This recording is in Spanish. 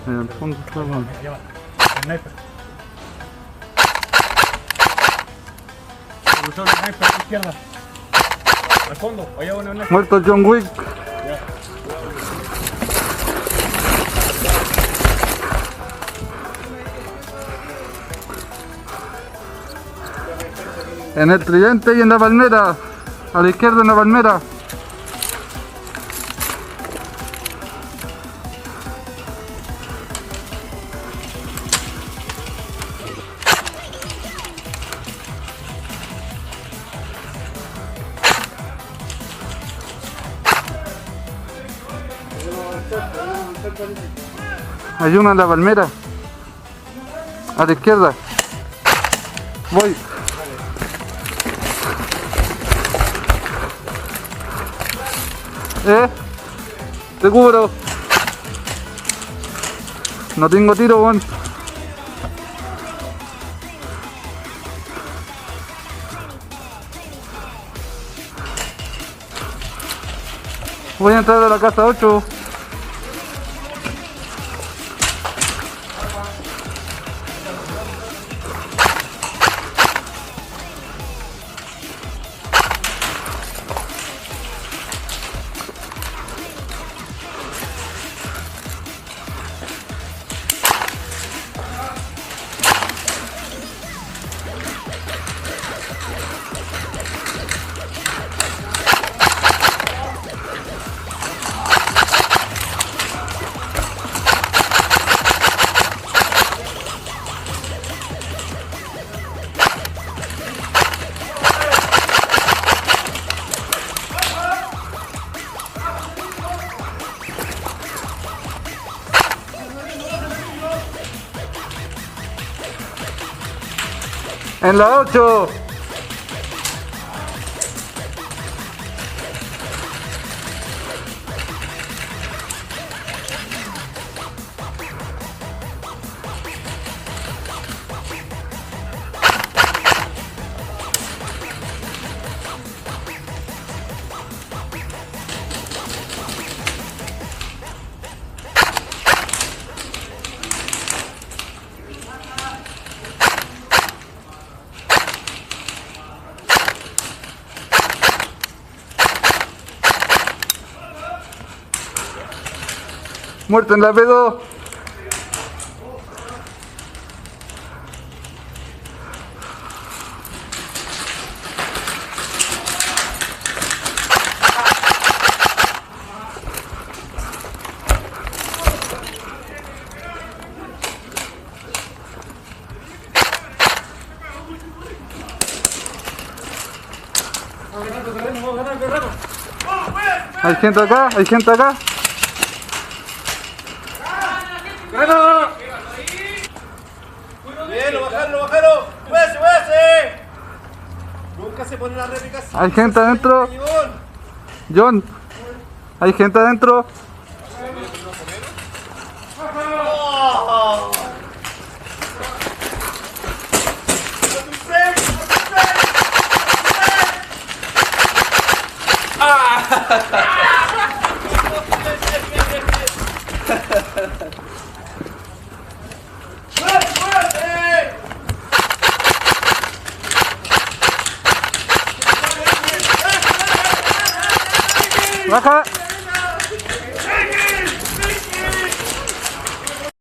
En el fondo está bueno. El sniper. Usó el sniper a la izquierda. Al fondo, allá va un sniper. Muerto John Wick. En el tridente y en la palmera. A la izquierda en la palmera. Hay una en la palmera. A la izquierda. Voy. Te cubro. No tengo tiro, weón. Voy a entrar a la casa 8. En la 8. Muerto en la P2. Hay gente acá, hay gente acá. ¡Grano! Bien, lo bajaron. ¡Muévese! Nunca se pone la réplica así. Hay gente adentro. John, hay gente adentro. ¡Oh! Baja.